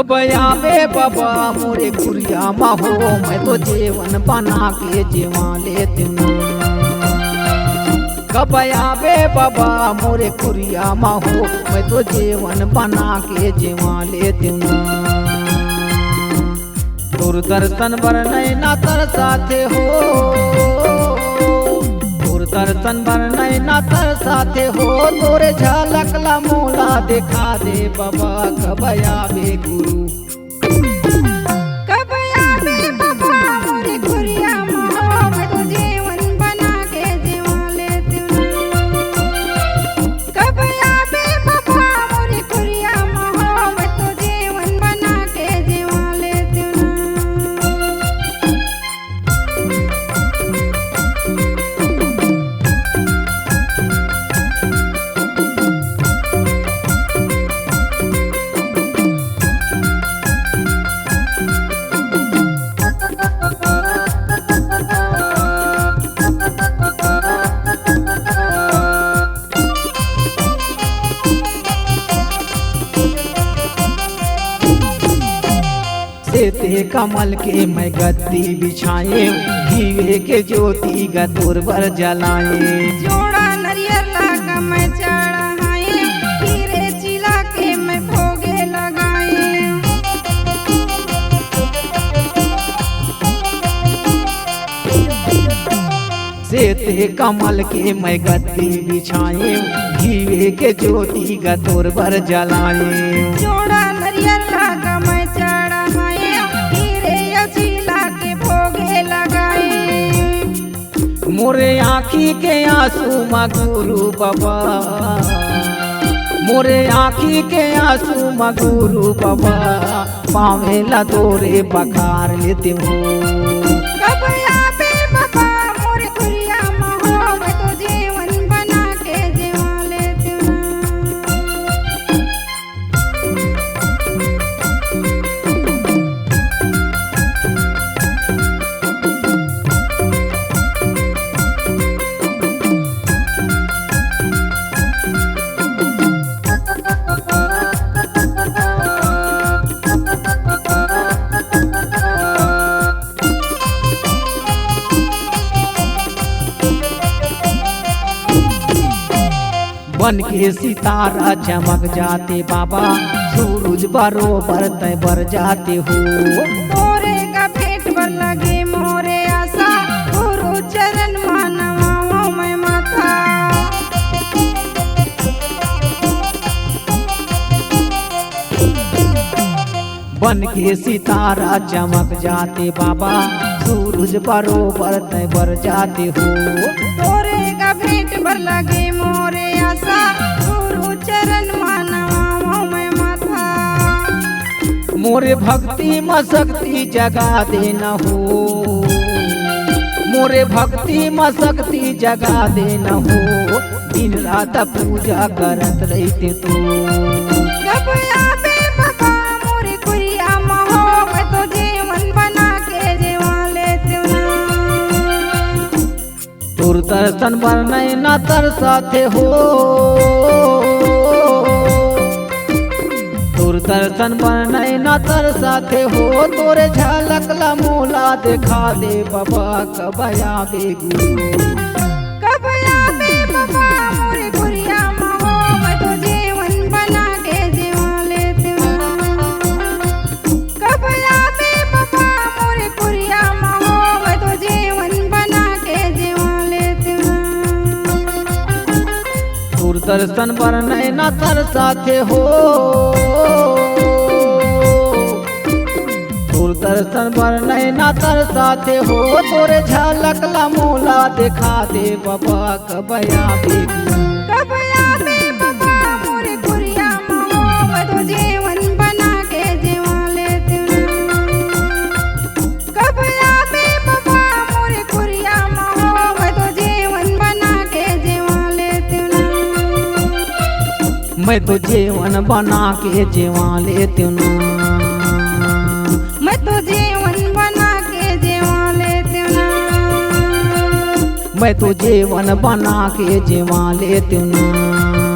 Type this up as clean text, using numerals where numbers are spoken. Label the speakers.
Speaker 1: कब आवे बाबा मोरे गुरिया माहो, मैं तो जीवन बना के जीवा लेती हूँ। कब आवे बाबा मोरे गुरिया माहो, मैं तो जीवन बना के जीवा लेती हूँ। दूरदर्शन पर नैना तरसाते हो, दूरदर्शन पर नैना तरसाते हो, तोरे झलक ला मोला दिखा दे बाबा। कब आवे गुरु,
Speaker 2: कब आवे बाबा मोरे गुरिया माहो, मैं तो जीवन बना के जीवा लेती हूँ। कब आवे बाबा मोरे गुरिया माहो, मैं तो जीवन बना के जीवा लेती हूँ।
Speaker 1: सेते कमल के मैं गद्दी बिछाए, घीवे के ज्योति गदुर पर जलाए।
Speaker 2: जोड़ा नरियर लागा मैं चढ़ाए, हीरे चिला के मैं भोगे लगाए।
Speaker 1: सेते कमल के मैं गद्दी बिछाए, घीवे के ज्योति गदुर पर जलाए।
Speaker 2: जोड़ा नरियर लागा मैं चढ़ाए, हीरे चिला के भोगे लगाए।
Speaker 1: मोरे आँखी के आंसू मगुरु बाबा, मोरे आँखी के आंसू मगुरु बाबा, पावेला तोरे बखार लेती हूँ।
Speaker 2: कब आवे बाबा मोरे गुरिया माहो, मैं तो जीवन बना के जीवा लेती हूँ।
Speaker 1: बन के सितारा चमक जाते बाबा, सूरज बरोबर तय बर जाते हो।
Speaker 2: तोरे का भेंट पर लगे मोरे आशा, गुरु चरण मानवाओ मैं माथा।
Speaker 1: बन के सितारा चमक जाते बाबा, सूरज बरोबर तय बर जाते हो।
Speaker 2: तोरे का भेंट पर लगे मोरे आशा, गुरु चरण मानवाओ मैं माथा।
Speaker 1: मोरे भक्ति में शक्ति जगा देना हो, मोरे भक्ति में शक्ति जगा देना हो, दिन रात पूजा करत रहते तू।
Speaker 2: कब आवे बाबा मोरे गुरिया माहो, मैं तो जीवन बना के जीवा लेती हूँ।
Speaker 1: दूरदर्शन पर नैना तरसाते हो, दूरदर्शन पर नैना तरसाते हो, तोरे झलक ला मोला दिखा दे बाबा। कब आवे गुरु,
Speaker 2: कब आवे बाबा मोरे गुरिया माहो, मैं तो जीवन बना के जीवा लेती हूँ। कब आवे बाबा मोरे गुरिया माहो, मैं तो जीवन बना के जीवा लेती हूँ।
Speaker 1: दूरदर्शन पर नैना तरसाते हो, दूरदर्शन पर नैना तरसाते हो, तोरे झलक ला मोला दिखा दे बाबा। कब आवे गुरु,
Speaker 2: कब आवे बाबा मोरे गुरिया माहो, मैं तो जीवन बना के जीवा लेती हूँ। कब आवे बाबा मोरे गुरिया माहो, मैं तो जीवन बना के जीवा लेती हूँ।
Speaker 1: मैं तो जीवन बना के जीवा लेती हूँ।
Speaker 2: मैं तो जीवन बना के जीवा लेती हूँ।
Speaker 1: मैं तो जीवन बना के जीवा लेती हूँ।